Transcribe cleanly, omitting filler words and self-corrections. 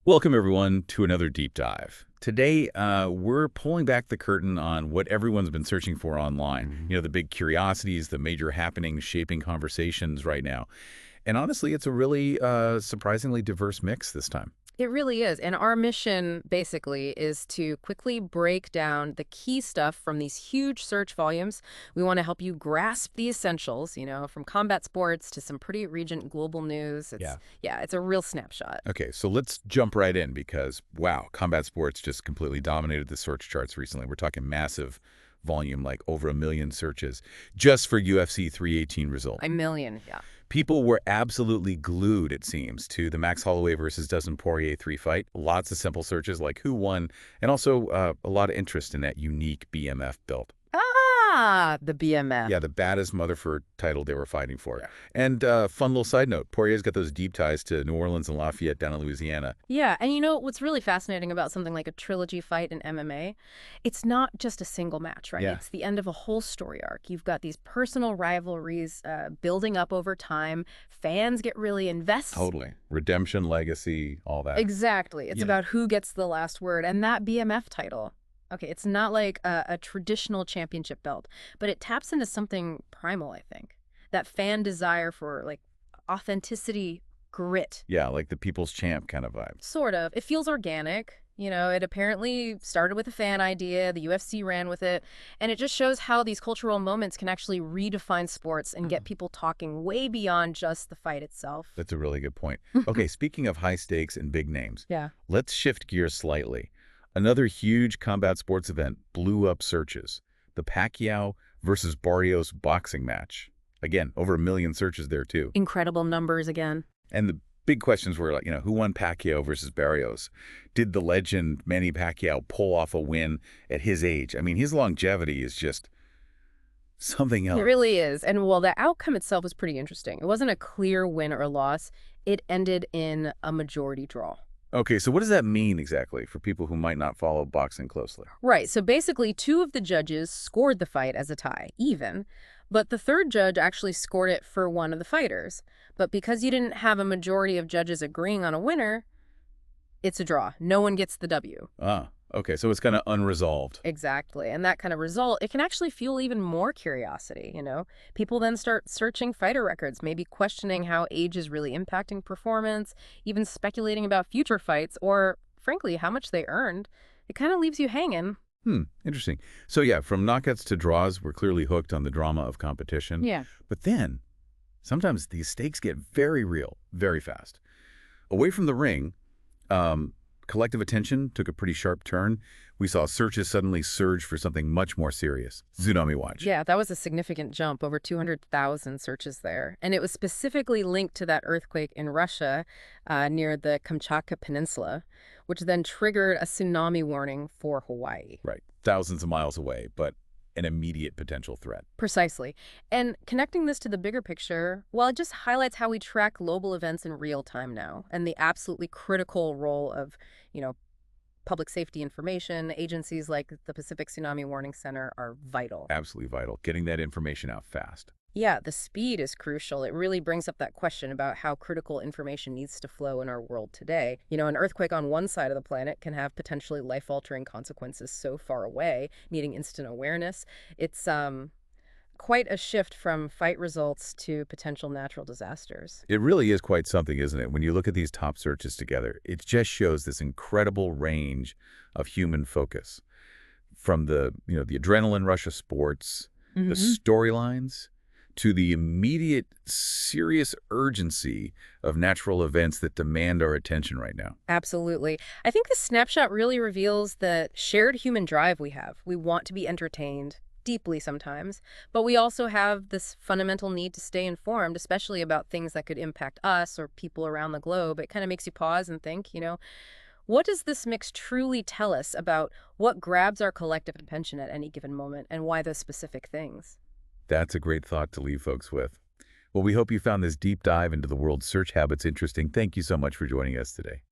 Welcome, everyone, to another deep dive. Today, we're pulling back the curtain on what everyone's been searching for online. Mhm. The big curiosities, the major happenings shaping conversations right now. And honestly, it's a really surprisingly diverse mix this time. It really is. And our mission basically is to quickly break down the key stuff from these huge search volumes. We want to help you grasp the essentials, from combat sports to some pretty regent global news. Yeah. It's a real snapshot. Okay, so let's jump right in because, wow, combat sports just completely dominated the search charts recently. We're talking massive volume, like over 1 million searches, just for UFC 318 result. A million, yeah. People were absolutely glued, it seems, to the Max Holloway versus Dustin Poirier 3 fight. Lots of simple searches like who won, and also a lot of interest in that unique BMF belt. The BMF. Yeah, the baddest Motherford title they were fighting for. Yeah. And fun little side note, Poirier's got those deep ties to New Orleans and Lafayette down in Louisiana. Yeah, and what's really fascinating about something like a trilogy fight in MMA? It's not just a single match, right? Yeah. It's the end of a whole story arc. You've got these personal rivalries building up over time. Fans get really invested. Totally. Redemption, legacy, all that. Exactly. It's Yeah. about who gets the last word. And that BMF title, okay, it's not like a traditional championship belt, but it taps into something primal, I think. That fan desire for, like, authenticity, grit. Yeah, like the people's champ kind of vibe. Sort of. It feels organic. It apparently started with a fan idea. The UFC ran with it. And it just shows how these cultural moments can actually redefine sports and get people talking way beyond just the fight itself. That's a really good point. Okay, speaking of high stakes and big names, Yeah. let's shift gears slightly. Another huge combat sports event blew up searches. The Pacquiao versus Barrios boxing match. Again, over 1 million searches there, too. Incredible numbers again. And the big questions were like, who won Pacquiao versus Barrios? Did the legend Manny Pacquiao pull off a win at his age? I mean, his longevity is just something It else. really is. And well, the outcome itself was pretty interesting. It wasn't a clear win or loss. It ended in a majority draw. Okay, so what does that mean exactly for people who might not follow boxing closely? Right. So basically, two of the judges scored the fight as a tie, even. But the third judge actually scored it for one of the fighters. But because you didn't have a majority of judges agreeing on a winner, it's a draw. No one gets the W. Ah, okay, so it's kind of unresolved. Exactly. And that kind of result, it can actually fuel even more curiosity. People then start searching fighter records, maybe questioning how age is really impacting performance, even speculating about future fights, or, frankly, how much they earned. It kind of leaves you hanging. Interesting. So yeah, from knockouts to draws, we're clearly hooked on the drama of competition. Yeah. But then, sometimes these stakes get very real, very fast. Away from the ring, collective attention took a pretty sharp turn. We saw searches suddenly surge for something much more serious. Tsunami watch. Yeah, that was a significant jump, over 200,000 searches there. And it was specifically linked to that earthquake in Russia near the Kamchatka Peninsula, which then triggered a tsunami warning for Hawaii. Right. Thousands of miles away, but an immediate potential threat. Precisely. And connecting this to the bigger picture, well, it just highlights how we track global events in real time now and the absolutely critical role of, public safety information. Agencies like the Pacific Tsunami Warning Center are vital. Absolutely vital. Getting that information out fast. Yeah, the speed is crucial. It really brings up that question about how critical information needs to flow in our world today. An earthquake on one side of the planet can have potentially life-altering consequences so far away, needing instant awareness. It's quite a shift from fight results to potential natural disasters. It really is quite something, isn't it? When you look at these top searches together, it just shows this incredible range of human focus. From the adrenaline rush of sports, the storylines, to the immediate serious urgency of natural events that demand our attention right now. Absolutely. I think this snapshot really reveals the shared human drive we have. We want to be entertained, deeply sometimes, but we also have this fundamental need to stay informed, especially about things that could impact us or people around the globe. It kind of makes you pause and think, what does this mix truly tell us about what grabs our collective attention at any given moment and why those specific things? That's a great thought to leave folks with. Well, we hope you found this deep dive into the world's search habits interesting. Thank you so much for joining us today.